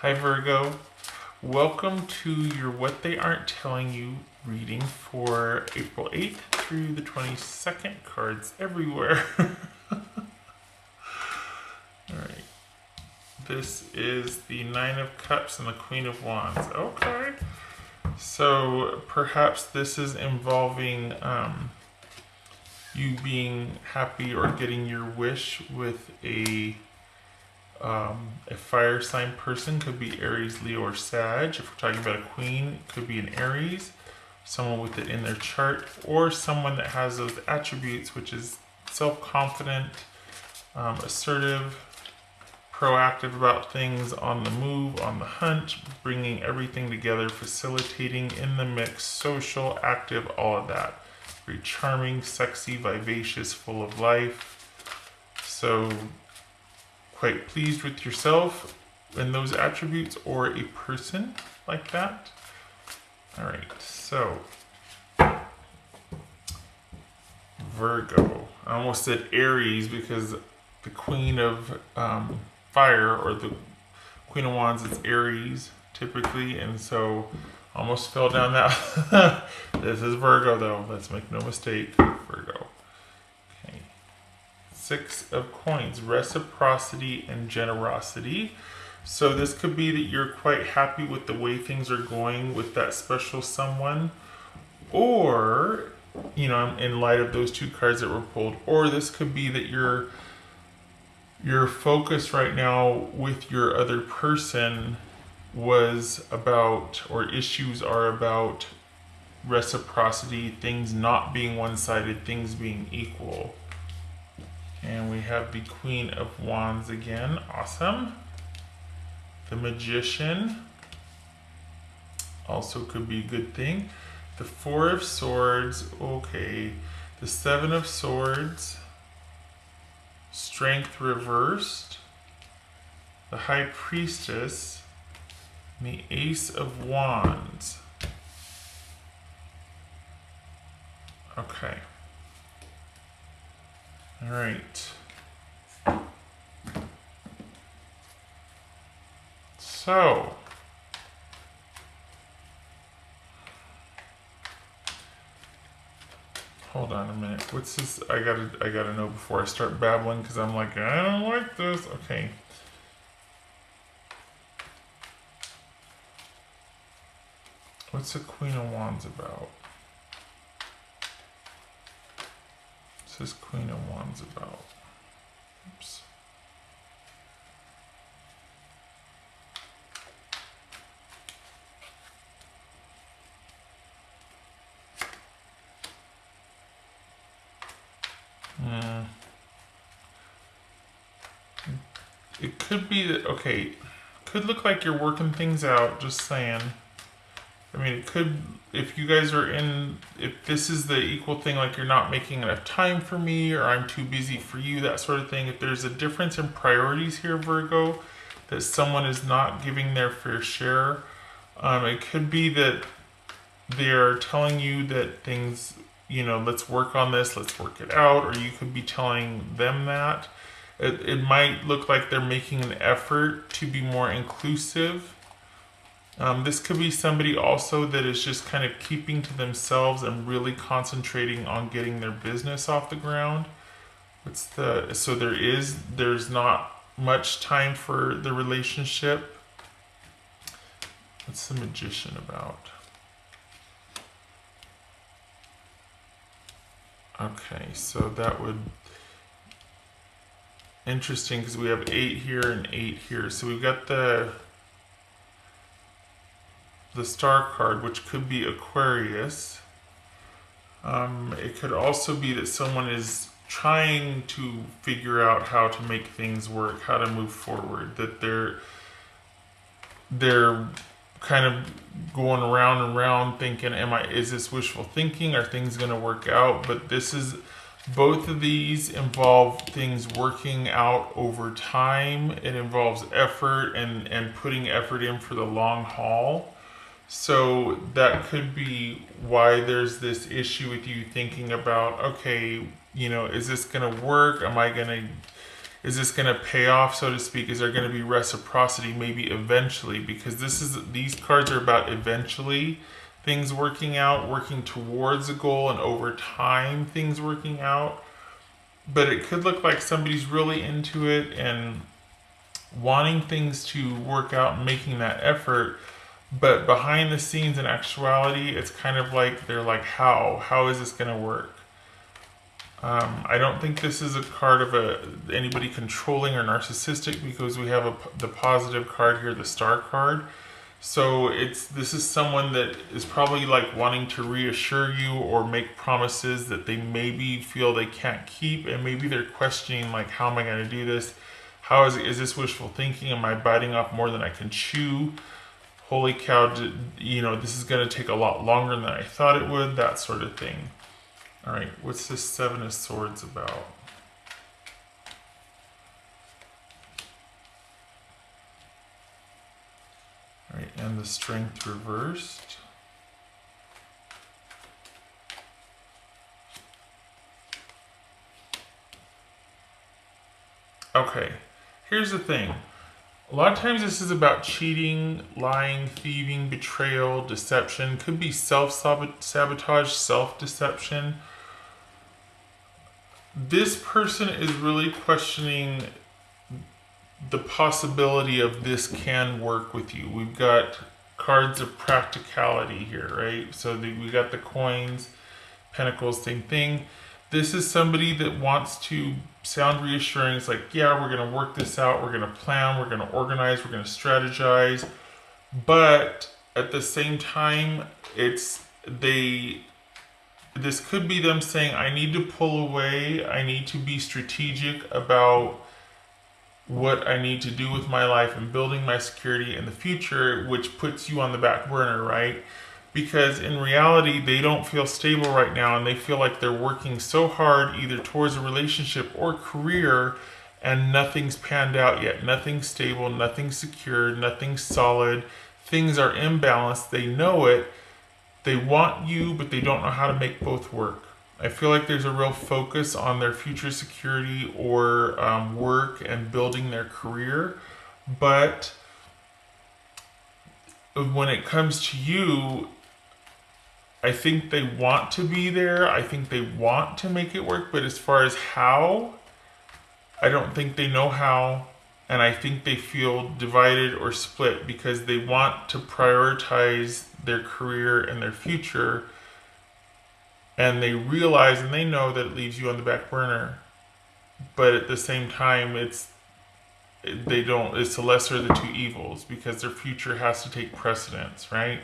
Hi Virgo, welcome to your What They Aren't Telling You reading for April 8th through the 22nd. Cards everywhere. Alright, this is the Nine of Cups and the Queen of Wands. Okay, so perhaps this is involving you being happy or getting your wish with a fire sign person. Could be Aries, Leo, or Sag. If we're talking about a queen, it could be an Aries, someone with it in their chart, or someone that has those attributes, which is self-confident, assertive, proactive about things, on the move, on the hunt, bringing everything together, facilitating, in the mix, social, active, all of that. Very charming, sexy, vivacious, full of life. So quite pleased with yourself and those attributes, or a person like that. All right, so Virgo. I almost said Aries because the Queen of Fire, or the Queen of Wands, is Aries typically, and so almost fell down that. This is Virgo though, let's make no mistake, Virgo. Okay. Six of Coins, reciprocity and generosity. So this could be that you're quite happy with the way things are going with that special someone, or, you know, in light of those two cards that were pulled, or this could be that your focus right now with your other person was about, or issues are about, reciprocity, things not being one-sided, things being equal. And we have the Queen of Wands again. Awesome. The Magician. Also could be a good thing. The Four of Swords. Okay. The Seven of Swords. Strength reversed. The High Priestess. And the Ace of Wands. Okay. All right. So, hold on a minute. What's this? I gotta know before I start babbling, because I'm like, I don't like this. Okay. What's the Queen of Wands about? What's this Queen of Wands about? Oops. It could be that, okay, could look like you're working things out, just saying. I mean, it could, if you guys are in, if this is the equal thing, like you're not making enough time for me, or I'm too busy for you, that sort of thing. If there's a difference in priorities here, Virgo, that someone is not giving their fair share, it could be that they're telling you that things, you know, let's work on this, let's work it out, or you could be telling them that. It might look like they're making an effort to be more inclusive. This could be somebody also that is just kind of keeping to themselves and really concentrating on getting their business off the ground. So there's not much time for the relationship. What's the Magician about? Okay, so that would, interesting, because we have 8 here and 8 here. So we've got the Star card, which could be Aquarius. It could also be that someone is trying to figure out how to make things work, how to move forward, that they're kind of going around and around thinking, is this wishful thinking? Are things going to work out? But this is, both of these involve things working out over time. It involves effort and putting effort in for the long haul. So that could be why there's this issue with you thinking about, okay, you know, is this going to work? Am I going to Is this going to pay off, so to speak? Is there going to be reciprocity maybe eventually? Because these cards are about eventually things working out, working towards a goal, and over time things working out. But it could look like somebody's really into it and wanting things to work out and making that effort. But behind the scenes, in actuality, it's kind of like they're like, how is this going to work? I don't think this is a card of anybody controlling or narcissistic, because we have the positive card here, the star card. So this is someone that is probably like wanting to reassure you or make promises that they maybe feel they can't keep, and maybe they're questioning like, how am I going to do this? How is this wishful thinking? Am I biting off more than I can chew? Holy cow, this is going to take a lot longer than I thought it would, that sort of thing. All right, what's this Seven of Swords about? All right, and the Strength reversed. Okay, here's the thing. A lot of times this is about cheating, lying, thieving, betrayal, deception. Could be self-sabotage, self-deception. This person is really questioning the possibility of this can work with you. We've got cards of practicality here, right? So we got the coins, pentacles, same thing. This is somebody that wants to sound reassuring. It's like, yeah, we're going to work this out. We're going to plan. We're going to organize. We're going to strategize. But at the same time, this could be them saying, I need to pull away. I need to be strategic about what I need to do with my life and building my security in the future, which puts you on the back burner, right? Because in reality, they don't feel stable right now, and they feel like they're working so hard either towards a relationship or career, and nothing's panned out yet. Nothing's stable, nothing's secure, nothing's solid. Things are imbalanced. They know it. They want you, but they don't know how to make both work. I feel like there's a real focus on their future security or work and building their career. But when it comes to you, I think they want to be there. I think they want to make it work. But as far as how, I don't think they know how. And I think they feel divided or split because they want to prioritize their career and their future. And they realize and they know that it leaves you on the back burner. But at the same time, it's the lesser of the two evils, because their future has to take precedence, right?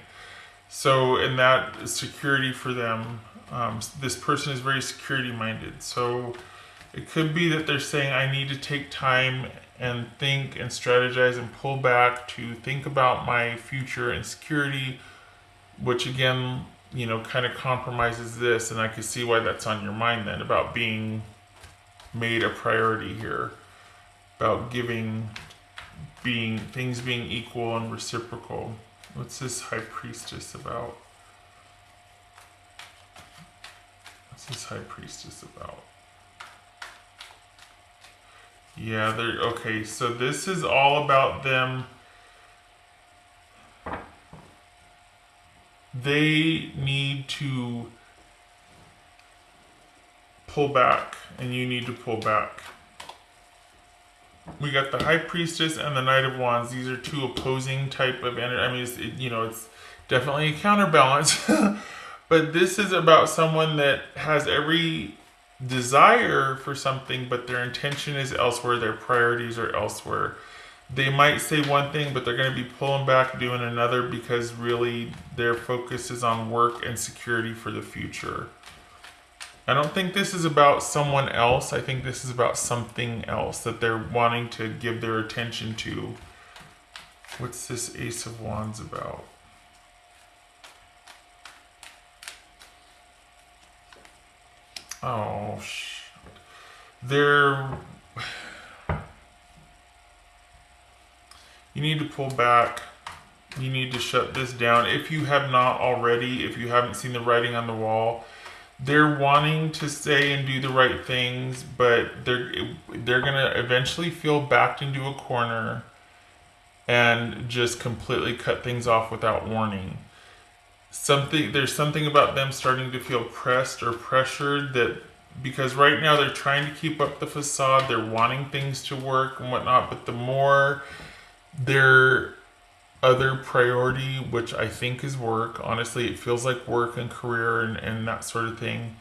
So in that security for them, this person is very security minded. So it could be that they're saying, I need to take time and think and strategize and pull back to think about my future and security, which again, kind of compromises this. And I can see why that's on your mind then, about being made a priority here, about things being equal and reciprocal. What's this High Priestess about? What's this High Priestess about? Yeah, okay, so this is all about them. They need to pull back, and you need to pull back. We got the High Priestess and the Knight of Wands. These are two opposing type of energy. I mean, it's definitely a counterbalance. But this is about someone that has every desire for something, but their intention is elsewhere. Their priorities are elsewhere. They might say one thing, but they're going to be pulling back, doing another, because really their focus is on work and security for the future. I don't think this is about someone else. I think this is about something else that they're wanting to give their attention to. What's this Ace of Wands about? Oh, you need to pull back. You need to shut this down. If you have not already, if you haven't seen the writing on the wall, they're wanting to say and do the right things, but they're gonna eventually feel backed into a corner and just completely cut things off without warning. There's something about them starting to feel pressed or pressured, that because right now they're trying to keep up the facade, they're wanting things to work and whatnot, but the more their other priority, which I think is work, honestly it feels like work and career and that sort of thing,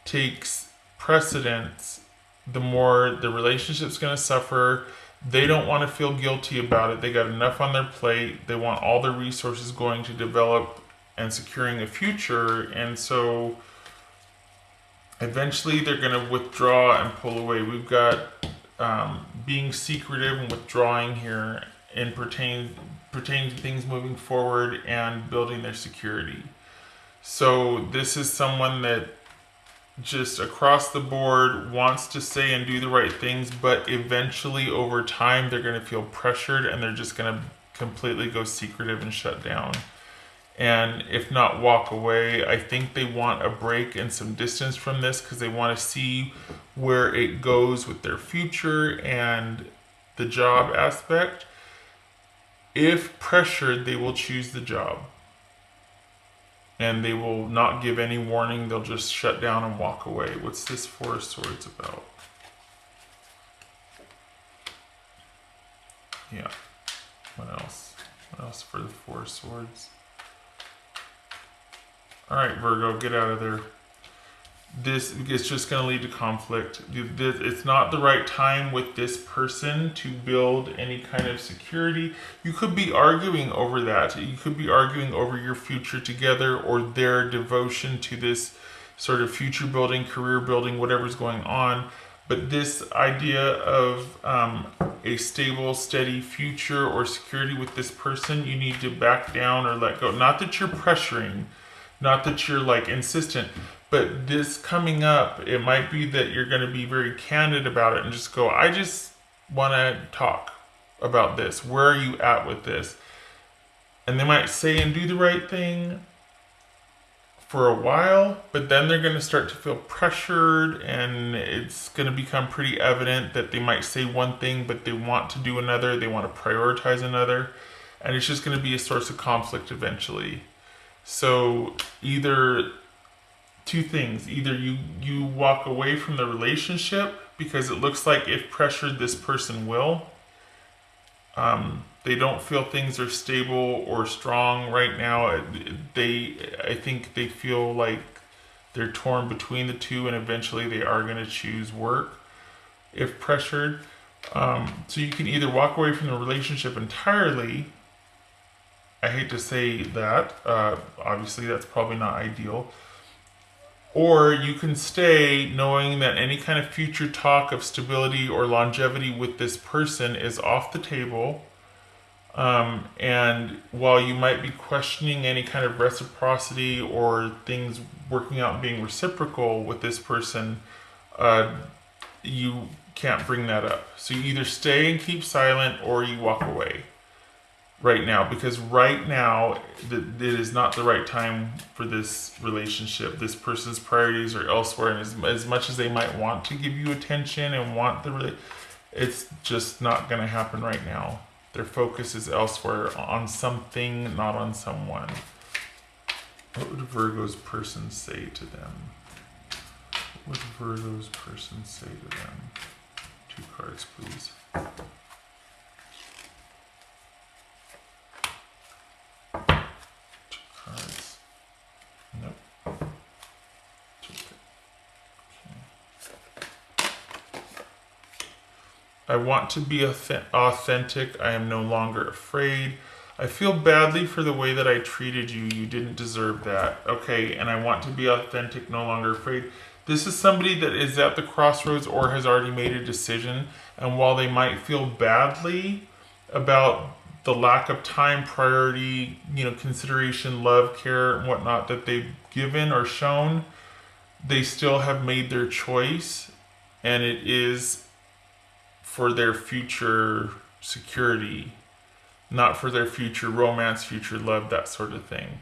takes precedence, the more the relationship's going to suffer. They don't want to feel guilty about it. They got enough on their plate. They want all their resources going to develop and securing a future. And so eventually they're going to withdraw and pull away. We've got being secretive and withdrawing here and pertaining to things moving forward and building their security. So this is someone that just across the board wants to say and do the right things, but eventually over time they're going to feel pressured and they're just going to completely go secretive and shut down. And if not walk away, I think they want a break and some distance from this because they want to see where it goes with their future and the job aspect. If pressured, they will choose the job. And they will not give any warning. They'll just shut down and walk away. What's this Four of Swords about? Yeah. What else? What else for the Four of Swords? All right, Virgo, get out of there. This is just going to lead to conflict. It's not the right time with this person to build any kind of security. You could be arguing over that. You could be arguing over your future together or their devotion to this sort of future building, career building, whatever's going on. But this idea of a stable, steady future or security with this person, you need to back down or let go. Not that you're pressuring, not that you're like insistent, but this coming up, it might be that you're going to be very candid about it and just go, I just want to talk about this. Where are you at with this? And they might say and do the right thing for a while, but then they're going to start to feel pressured and it's going to become pretty evident that they might say one thing, but they want to do another. They want to prioritize another. And it's just going to be a source of conflict eventually. So either two things. Either you walk away from the relationship because it looks like if pressured, this person will. They don't feel things are stable or strong right now. I think they feel like they're torn between the two, and eventually they are going to choose work if pressured. So you can either walk away from the relationship entirely. I hate to say that. Obviously, that's probably not ideal. Or you can stay knowing that any kind of future talk of stability or longevity with this person is off the table. And while you might be questioning any kind of reciprocity or things working out and being reciprocal with this person, you can't bring that up. So you either stay and keep silent or you walk away right now, because right now it is not the right time for this relationship. This person's priorities are elsewhere, and as much as they might want to give you attention and want it's just not going to happen right now. Their focus is elsewhere, on something, not on someone. What would Virgo's person say to them? What would Virgo's person say to them? 2 cards, please. Cards. Nope. I want to be authentic. I am no longer afraid. I feel badly for the way that I treated you. You didn't deserve that. Okay, and I want to be authentic, no longer afraid. This is somebody that is at the crossroads or has already made a decision. And while they might feel badly about the lack of time, priority, consideration, love, care, and whatnot that they've given or shown, they still have made their choice, and it is for their future security, not for their future romance, future love, that sort of thing.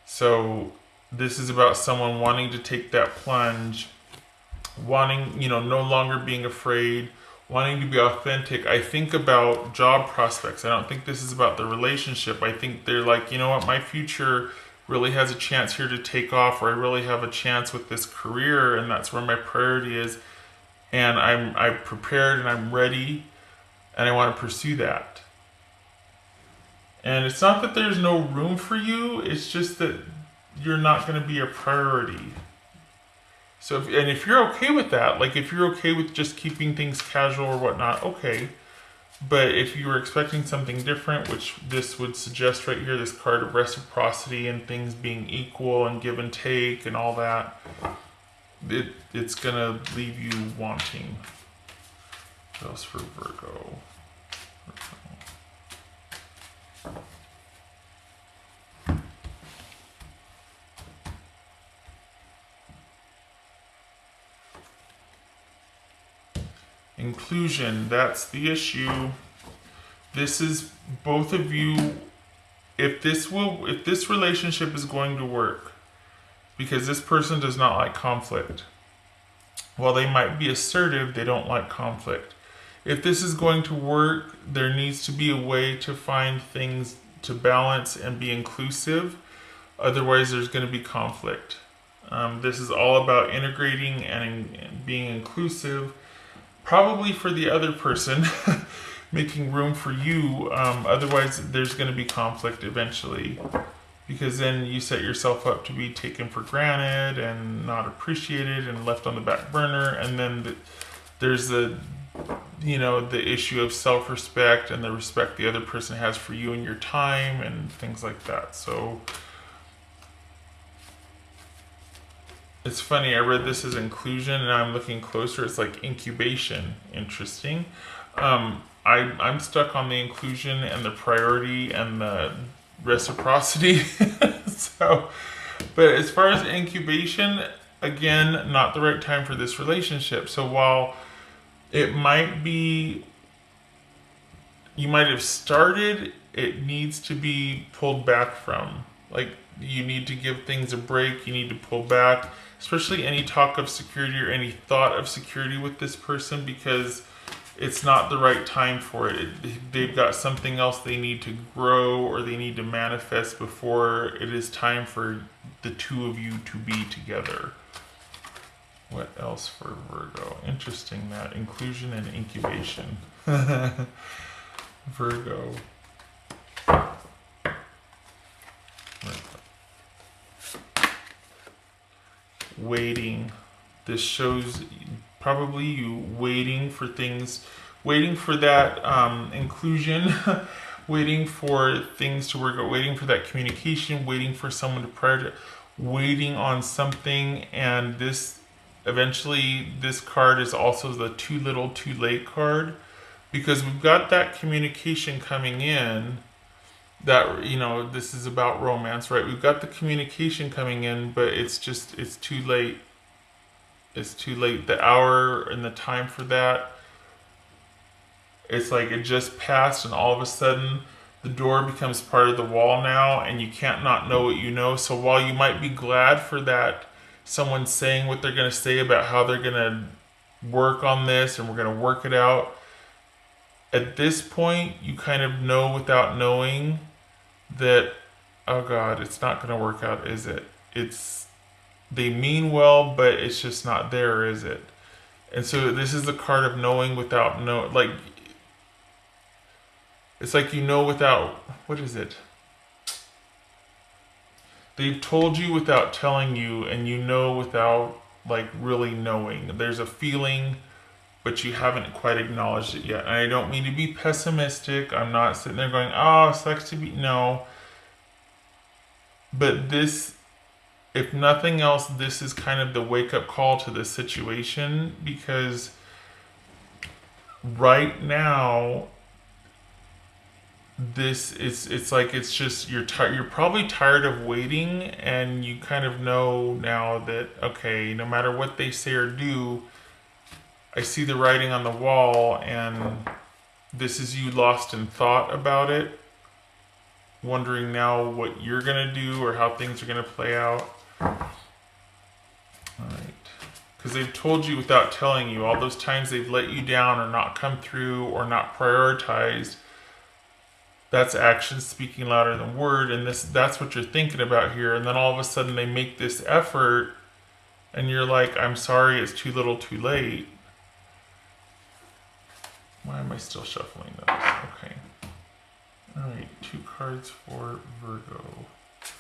So This is about someone wanting to take that plunge, wanting, you know, no longer being afraid, wanting to be authentic. I think about job prospects. I don't think this is about the relationship. I think they're like, you know what, my future really has a chance here to take off, or I really have a chance with this career, and that's where my priority is. And I'm prepared and I'm ready, and I want to pursue that. And it's not that there's no room for you, it's just that you're not going to be a priority. So, if you're okay with that, like if you're okay with just keeping things casual or whatnot, okay. But if you were expecting something different, which this would suggest right here, this card of reciprocity and things being equal and give and take and all that, it's going to leave you wanting. What else for Virgo? Inclusion, that's the issue. This is both of you. If this relationship is going to work, because this person does not like conflict. While they might be assertive, they don't like conflict. If this is going to work, there needs to be a way to find things to balance and be inclusive. Otherwise, there's going to be conflict. This is all about integrating and being inclusive. Probably for the other person, making room for you. Otherwise, there's going to be conflict eventually, because then you set yourself up to be taken for granted and not appreciated and left on the back burner. And then there's the issue of self-respect and the respect the other person has for you and your time and things like that. So it's funny, I read this as inclusion and I'm looking closer, it's like incubation. Interesting. I'm stuck on the inclusion and the priority and the reciprocity. So, but as far as incubation, again, not the right time for this relationship. So while it might be, you might have started, it needs to be pulled back from. Like, you need to give things a break, you need to pull back. Especially any talk of security or any thought of security with this person, because it's not the right time for it. They've got something else they need to grow or they need to manifest before it is time for the two of you to be together. What else for Virgo? Interesting, that inclusion and incubation. Virgo. Waiting. This shows probably you waiting for things, waiting for that inclusion, waiting for things to work out, waiting for that communication, waiting for someone to prioritize, waiting on something. And this, eventually, this card is also the too little, too late card, because we've got that communication coming in. That, this is about romance, right? We've got the communication coming in, but it's too late. It's too late. The hour and the time for that, it's like it just passed, and all of a sudden the door becomes part of the wall now, and you can't not know what you know. So while you might be glad for that, someone saying what they're going to say about how they're going to work on this and we're going to work it out, at this point you kind of know without knowing that, oh God, it's not going to work out, is it? They mean well, but it's just not there, is it? And so this is the card of knowing without like, it's like without, what is it? They've told you without telling you, and without like really knowing. There's a feeling, but you haven't quite acknowledged it yet. And I don't mean to be pessimistic. I'm not sitting there going, oh, it sucks to be, no. But this, if nothing else, this is kind of the wake-up call to this situation, because right now, it's like, it's just, you're probably tired of waiting, and you kind of know now that, okay, no matter what they say or do, I see the writing on the wall, and this is you lost in thought about it, wondering now what you're going to do or how things are going to play out. because they've told you without telling you. All those times they've let you down or not come through or not prioritized, that's action speaking louder than word, and that's what you're thinking about here. And then all of a sudden they make this effort and you're like, I'm sorry, it's too little too late. Why am I still shuffling those? Okay. Alright, 2 cards for Virgo. 2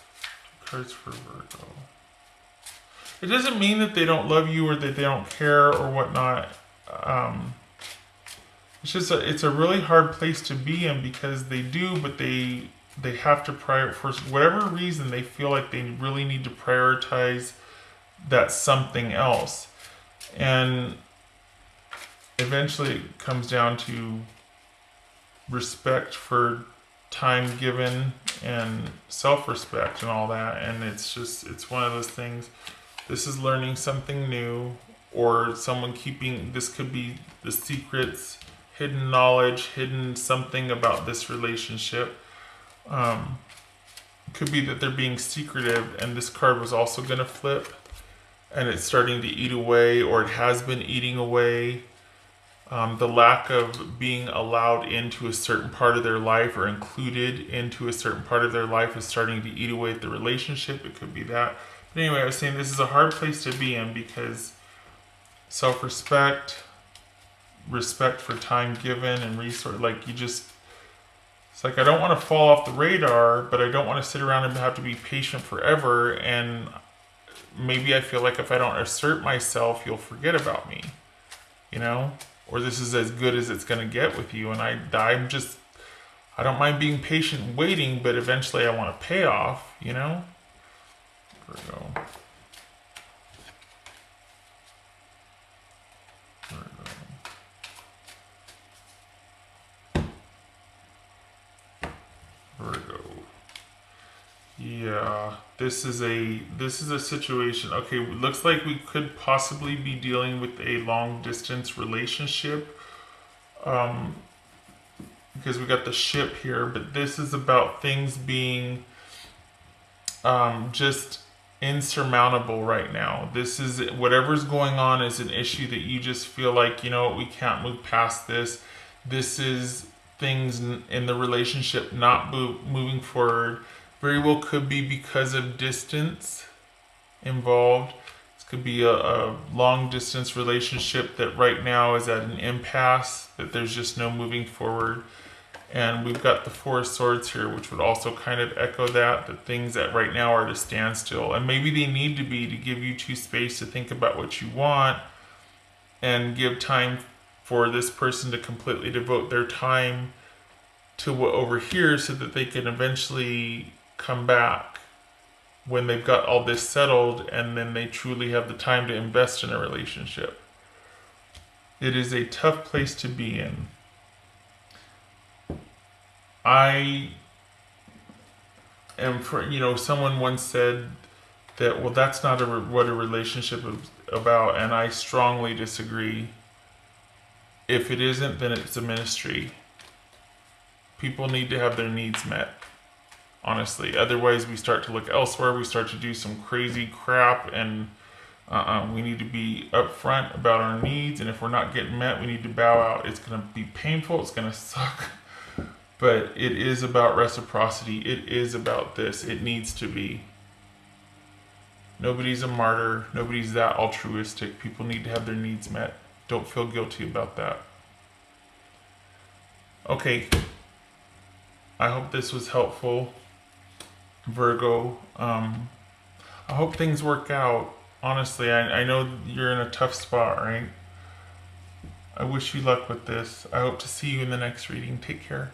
cards for Virgo. It doesn't mean that they don't love you or that they don't care or whatnot. It's just it's a really hard place to be in, because they do, but they have to for whatever reason they feel like they really need to prioritize that something else, and eventually it comes down to respect for time given and self-respect and all that. And it's one of those things. This is learning something new, or someone keeping, this could be the secrets, hidden knowledge, hidden something about this relationship. Could be that they're being secretive, and this card was also going to flip, and it's starting to eat away, or it has been eating away. The lack of being allowed into a certain part of their life or included into a certain part of their life is starting to eat away at the relationship. It could be that. But anyway, I was saying this is a hard place to be in, because self-respect, respect for time given and resource, like it's like, I don't want to fall off the radar, but I don't want to sit around and have to be patient forever. And maybe I feel like if I don't assert myself, you'll forget about me, or this is as good as it's going to get with you. And I don't mind being patient and waiting, but eventually I want to pay off, Virgo. Virgo. Yeah, this is a situation. Okay, looks like we could possibly be dealing with a long distance relationship, because we got the ship here. But this is about things being just insurmountable right now. This is, whatever's going on is an issue that you just feel like, we can't move past this. This is things in the relationship not moving forward. Very well could be because of distance involved. This could be a long distance relationship that right now is at an impasse, that there's just no moving forward. And we've got the 4 of Swords here, which would also kind of echo that things that right now are at a standstill. And maybe they need to be, to give you 2 space to think about what you want, and give time for this person to completely devote their time to what over here, so that they can eventually come back when they've got all this settled, and then they truly have the time to invest in a relationship. It is a tough place to be in. I am someone once said that, well, that's not what a relationship is about, and I strongly disagree. If it isn't, then it's a ministry. People need to have their needs met, honestly. Otherwise, we start to look elsewhere. We start to do some crazy crap, and we need to be upfront about our needs. And if we're not getting met, we need to bow out. It's going to be painful. It's going to suck. But it is about reciprocity. It is about this. It needs to be. Nobody's a martyr. Nobody's that altruistic. People need to have their needs met. Don't feel guilty about that. Okay. I hope this was helpful, Virgo. I hope things work out. Honestly, I know you're in a tough spot, right? I wish you luck with this. I hope to see you in the next reading. Take care.